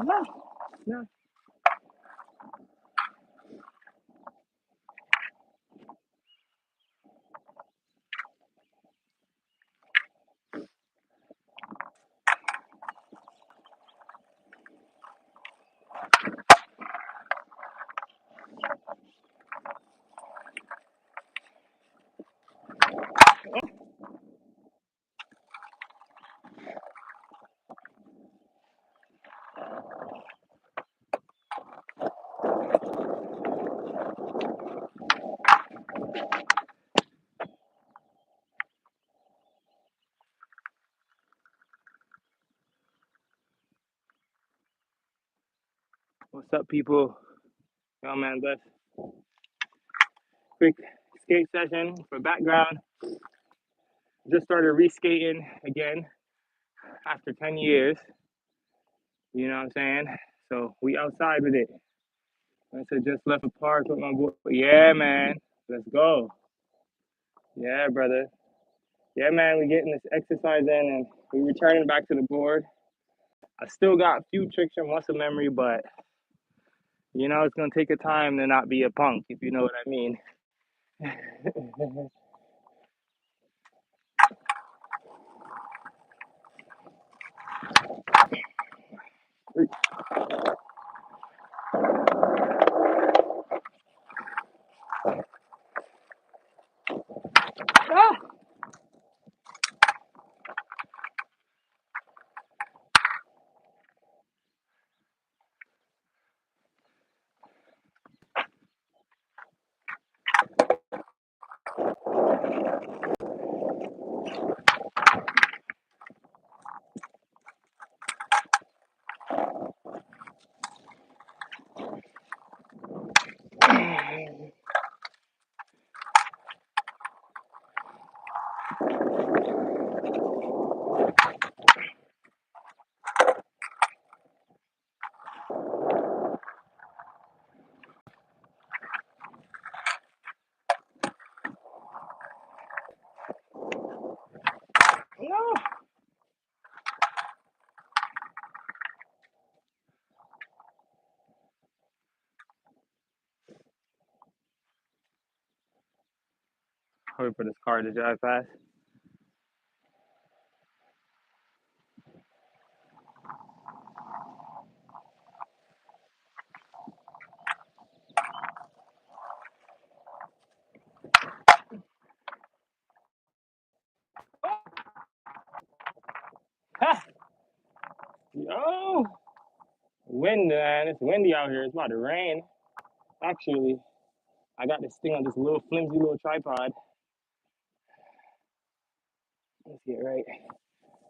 No, no. What's up, people? Yo, man, bless. Quick skate session for background. Just started reskating again after 10 years. You know what I'm saying? So we outside with it. I said just left a park with my boy. Yeah, man. Let's go. Yeah, brother. Yeah, man. We getting this exercise in and we returning back to the board. I still got a few tricks from muscle memory, but you know it's gonna take a time to not be a punk, if you know what I mean. Ah! No. Wait for this car to drive past. Ha! Yo! Wind, man. It's windy out here. It's about to rain. Actually, I got this thing on this little flimsy little tripod. Let's get right.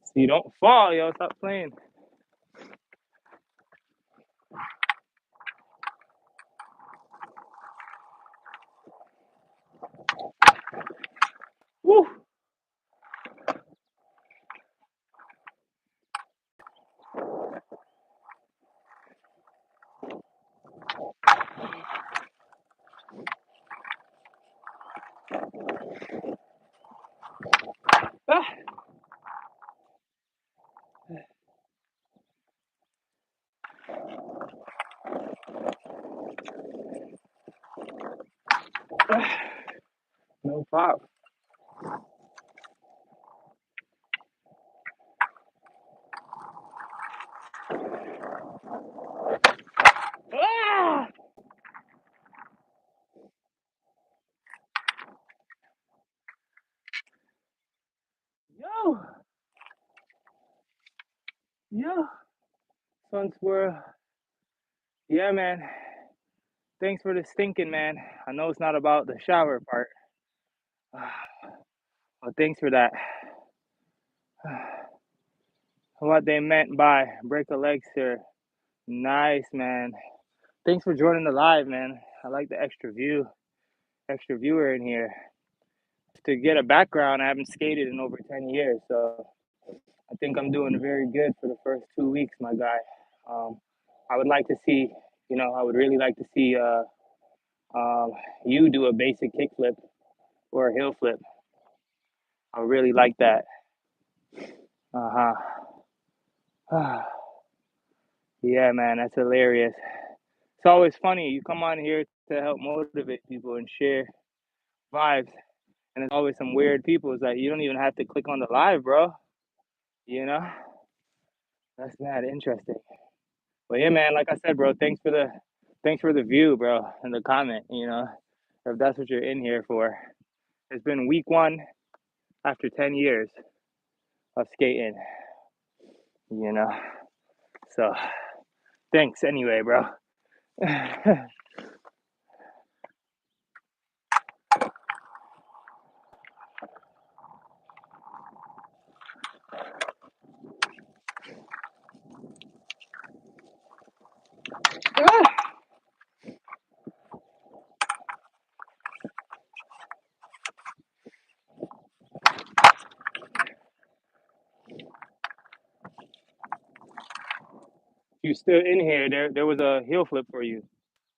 So you don't fall, yo. Stop playing. Woo! Ah! Ah! No pop. Ah! Yo! Yo! Sun squirrel. Yeah, man. Thanks for the stinking, man. I know it's not about the shower part. Well, thanks for that. What they meant by break a leg, sir. Nice, man. Thanks for joining the live, man. I like the extra viewer in here. To get a background, I haven't skated in over 10 years, so I think I'm doing very good for the first 2 weeks, my guy. I would like to see, I would really like to see you do a basic kickflip or a heel flip. I would really like that. Uh huh. Yeah, man, that's hilarious. It's always funny. You come on here to help motivate people and share vibes, and there's always some weird people. It's like you don't even have to click on the live, bro. You know, that's not interesting. But yeah, man, like I said, bro, thanks for the view, bro, and the comment. You know, if that's what you're in here for. It's been week one after 10 years of skating. You know, so thanks anyway, bro. You still in here? There was a heel flip for you.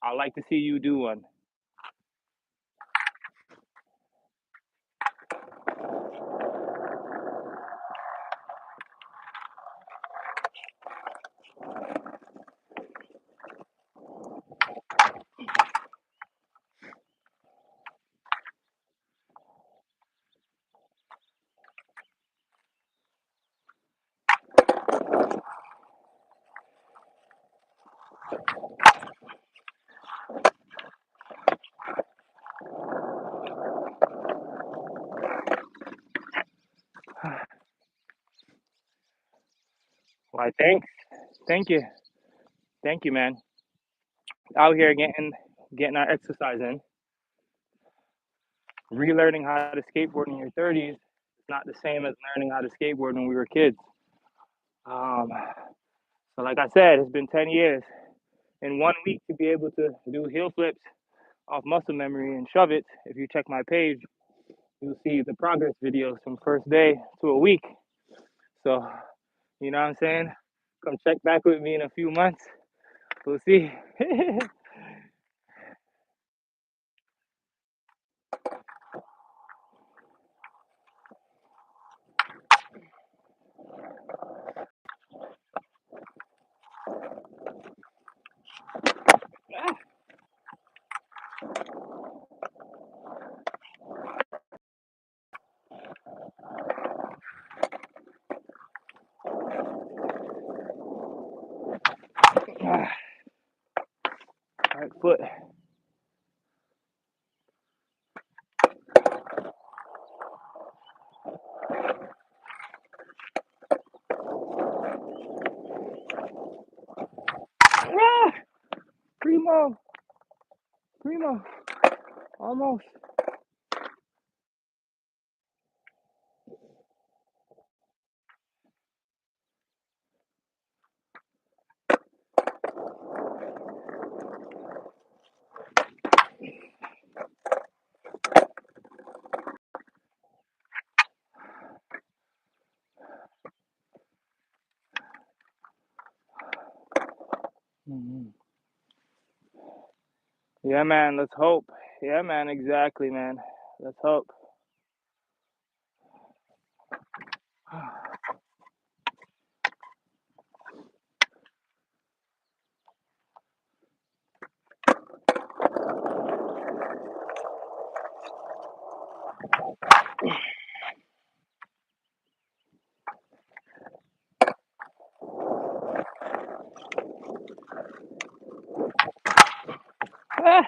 I'd like to see you do one. Why? Thank you, man. Out here getting our exercise in, relearning how to skateboard in your 30s. It's not the same as learning how to skateboard when we were kids. Um, so, like I said, it's been 10 years. In 1 week, to be able to do heel flips off muscle memory and shove it. If you check my page, you'll see the progress videos from first day to a week. So, you know what I'm saying? Come check back with me in a few months. We'll see. Right foot. Ah, primo, primo, almost. Mhm. Yeah, man. Let's hope. Yeah, man. Exactly, man. Let's hope. Ah,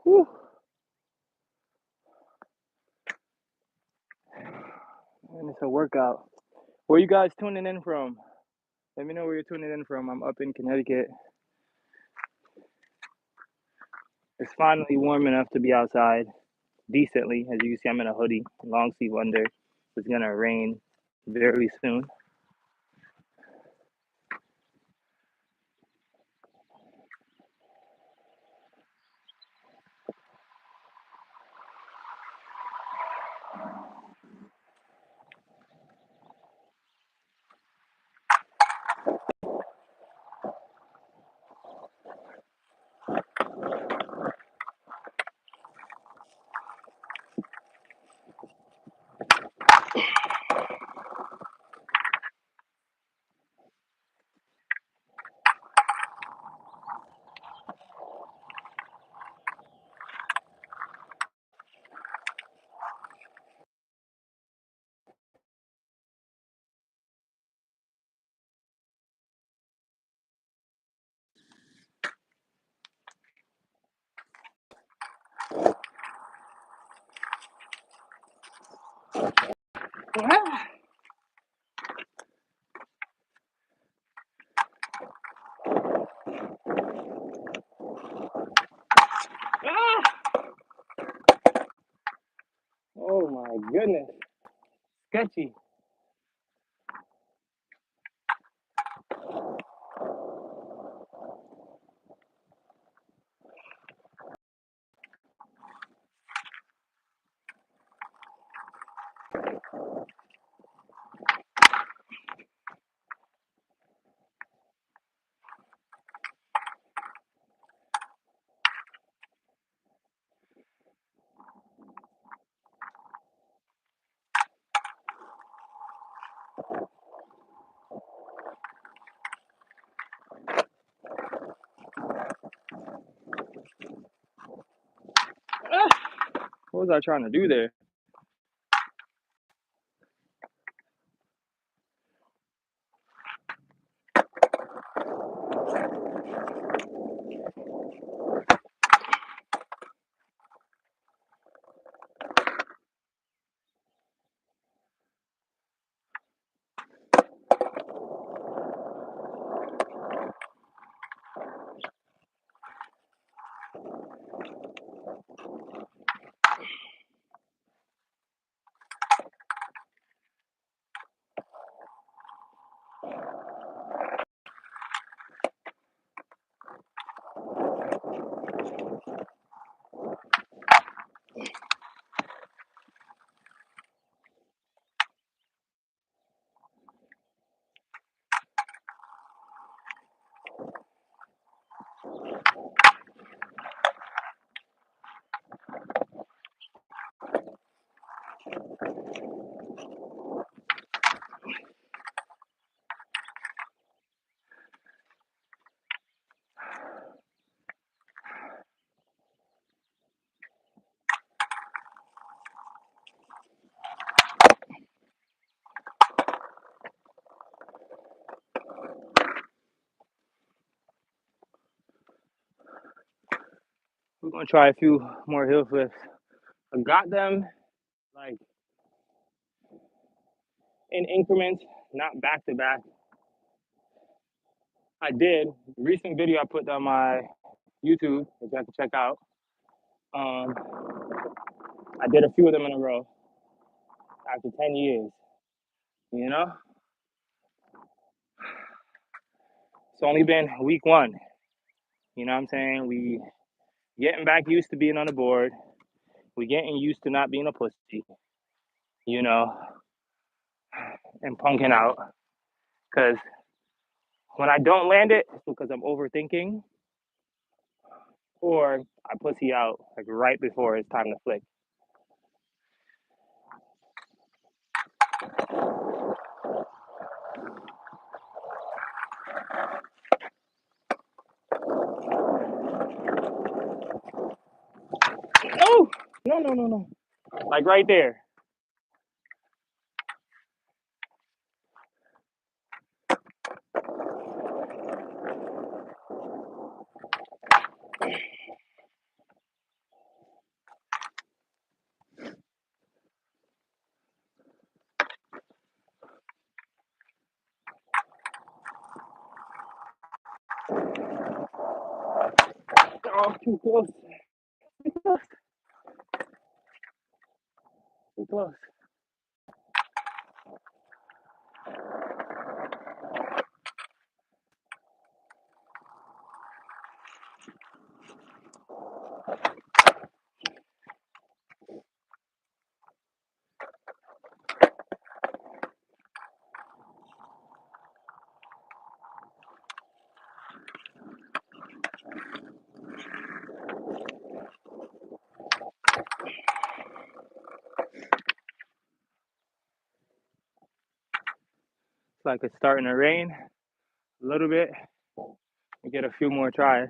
whew. And it's a workout. Where you guys tuning in from? Let me know where you're tuning in from. I'm up in Connecticut. It's finally warm enough to be outside decently. As you can see, I'm in a hoodie, long sleeve under. It's gonna rain very soon. Ah. Ah. Oh my goodness. Sketchy. Ah. What was I trying to do there? We're gonna try a few more hill flips. I got them like in increments, not back to back. I did recent video I put on my YouTube, which you have to check out. I did a few of them in a row after 10 years. You know, it's only been week one. You know what I'm saying? We getting back used to being on the board. We getting used to not being a pussy. You know, and punking out. Because when I don't land it, it's because I'm overthinking, or I pussy out like right before it's time to flick. Oh, no. Like right there. Oh, too close. Too close. Too close. It's like it's starting to rain a little bit. We get a few more tries.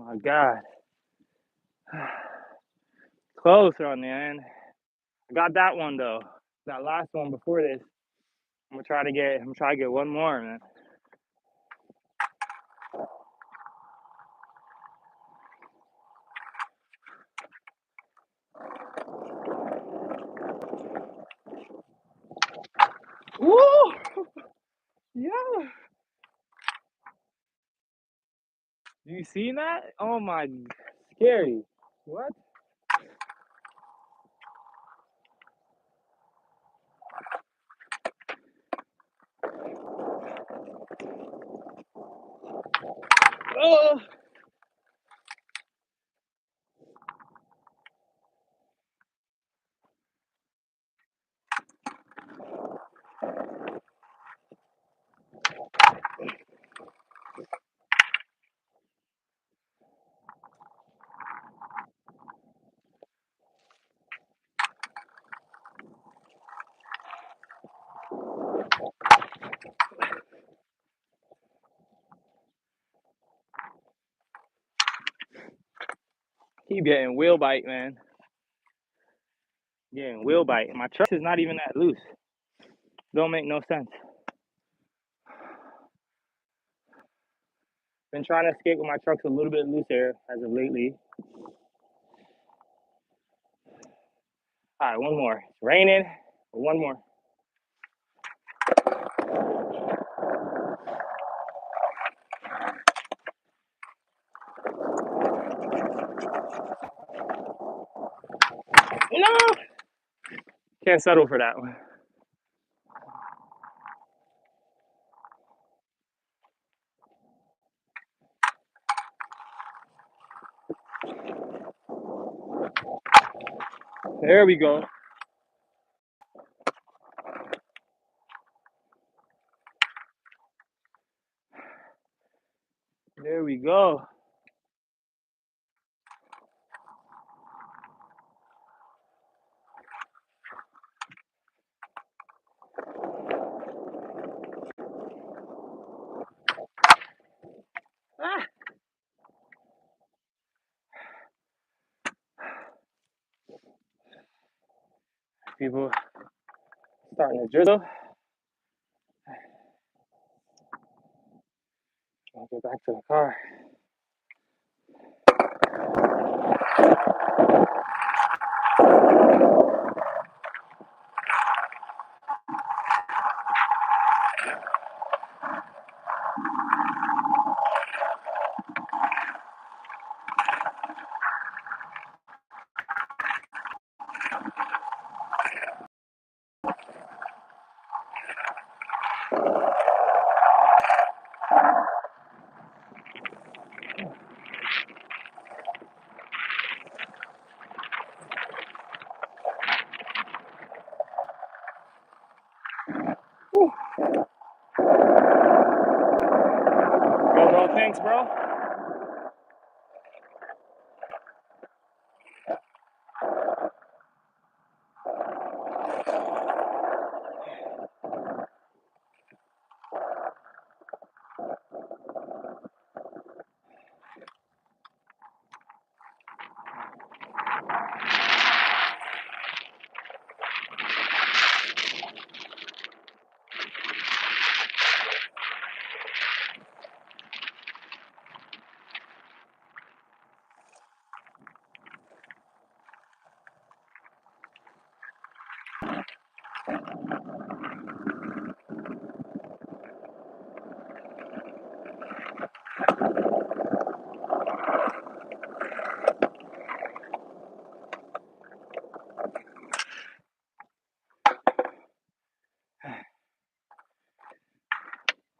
my God. Close on the end. I got that one though. That last one before this. I'm gonna try to get one more, man. Woo! Yeah. You seen that? Oh my, scary. What? Oh! Keep getting wheel bite, man. Getting wheel bite. My truck is not even that loose. Don't make no sense. Been trying to skate with my trucks a little bit looser as of lately. All right, one more. It's raining. One more. No! Can't settle for that one. There we go. There we go. Ah. People starting to drizzle. I'll get back to the car. Whew. Yo, bro, thanks, bro.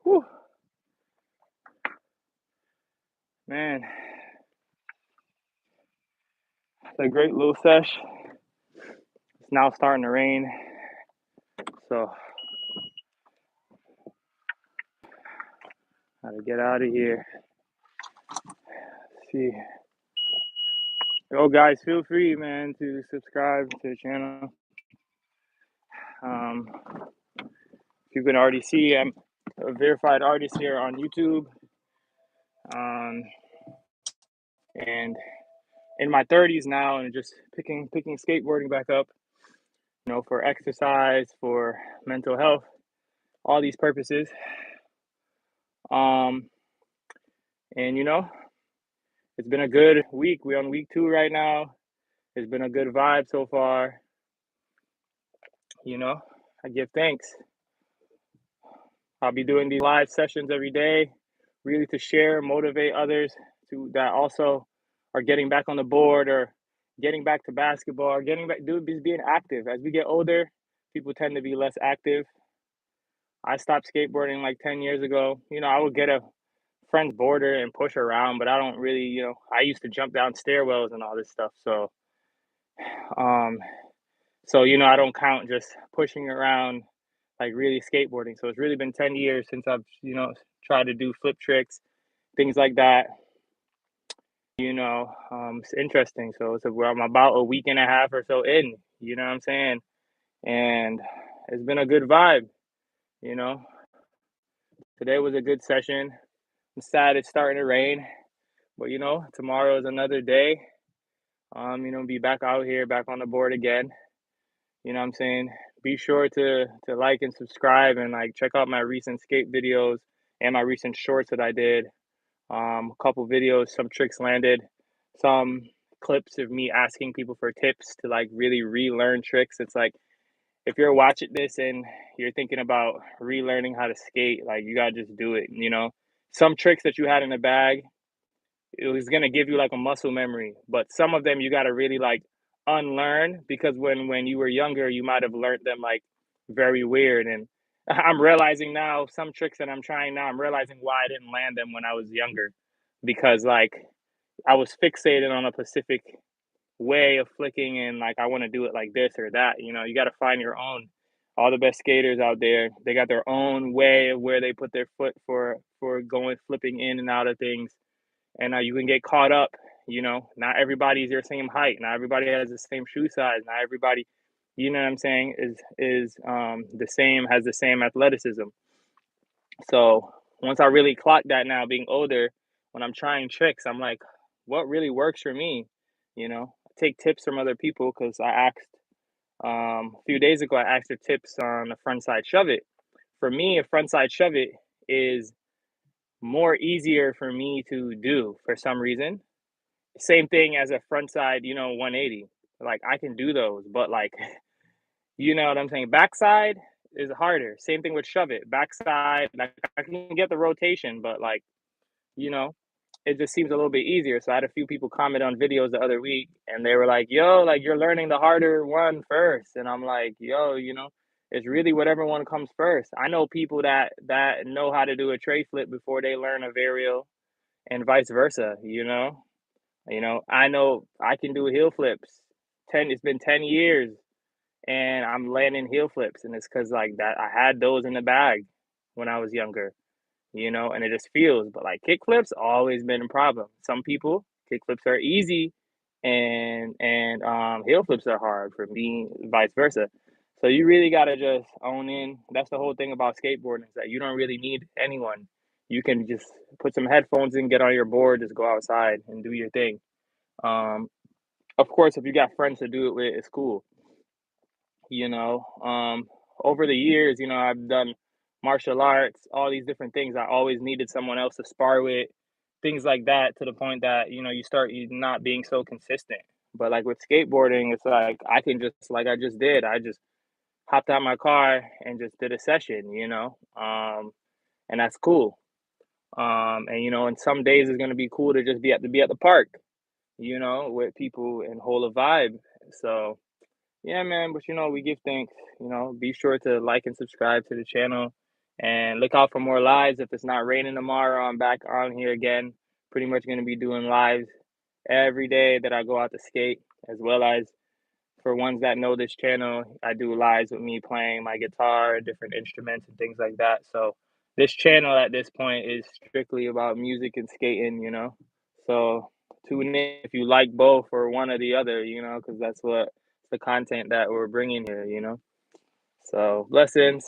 Whew. Man, it's a great little sesh. It's now starting to rain, so gotta get out of here. Let's see. Yo, guys, feel free, man, to subscribe to the channel. If you can already see, I'm a verified artist here on YouTube. and in my 30s now, and just picking skateboarding back up, for exercise, for mental health, all these purposes. Um, and it's been a good week. We're on week 2 right now. It's been a good vibe so far. I give thanks. I'll be doing these live sessions every day, really to share, motivate others to that also are getting back on the board or getting back to basketball or getting back, being active. As we get older, people tend to be less active. I stopped skateboarding like 10 years ago. I would get a friend's boarder and push around, but I don't really, I used to jump down stairwells and all this stuff. Um, I don't count just pushing around like really skateboarding. So it's really been 10 years since I've, tried to do flip tricks, things like that. It's interesting. I'm about a week and a half or so in, you know what I'm saying? And it's been a good vibe, you know. Today was a good session. I'm sad it's starting to rain, but tomorrow is another day. Be back out here, back on the board again. You know what I'm saying? Be sure to like and subscribe and like check out my recent skate videos and my recent shorts that I did. A couple videos, some tricks landed, some clips of me asking people for tips to like really relearn tricks. It's like if you're watching this and you're thinking about relearning how to skate, like you gotta just do it. Some tricks that you had in the bag, it was gonna give you like a muscle memory, but some of them you gotta really like unlearn because when you were younger, you might have learned them like very weird. And I'm realizing now some tricks that I'm trying now, I'm realizing why I didn't land them when I was younger because like I was fixated on a specific way of flicking and like I want to do it like this or that. You got to find your own. All the best skaters out there, they got their own way of where they put their foot for going flipping in and out of things, and you can get caught up. Not everybody's your same height. Not everybody has the same shoe size. Not everybody, you know what I'm saying, is the same, has the same athleticism. So once I really clock that now, being older, when I'm trying tricks, I'm like, what really works for me? I take tips from other people because I asked a few days ago. I asked for tips on a front side shove it. For me, a front side shove it is more easier for me to do for some reason. Same thing as a front side, 180. Like I can do those, but like, you know what I'm saying? Backside is harder. Same thing with shove it. Backside, like I can get the rotation, but like, you know, it just seems a little bit easier. So I had a few people comment on videos the other week and they were like, yo, like you're learning the harder one first. And I'm like, yo, it's really whatever one comes first. I know people that know how to do a tray flip before they learn a varial and vice versa. I know I can do heel flips. It's been 10 years and I'm landing heel flips, and it's because like that I had those in the bag when I was younger, and it just feels. But like kick flips, always been a problem. Some people kick flips are easy, and heel flips are hard. For me, vice versa. So you really gotta just own in. That's the whole thing about skateboarding is that you don't really need anyone. You can just put some headphones in, get on your board, just go outside and do your thing. Um, of course, if you got friends to do it with, it's cool. you know um Over the years, I've done martial arts, all these different things. I always needed someone else to spar with, things like that, to the point that you start not being so consistent. But like with skateboarding, it's like I can just, like I just did, I just hopped out my car and just did a session, and that's cool. And some days it's going to be cool to just be at the park, with people and hold a vibe. So yeah, man, but we give thanks. Be sure to like and subscribe to the channel and look out for more lives. If it's not raining tomorrow, I'm back on here again. Pretty much going to be doing lives every day that I go out to skate, as well as for ones that know this channel, I do lives with me playing my guitar, different instruments, and things like that. So this channel at this point is strictly about music and skating. So tune in if you like both or one or the other, because that's what the content that we're bringing here. So blessings.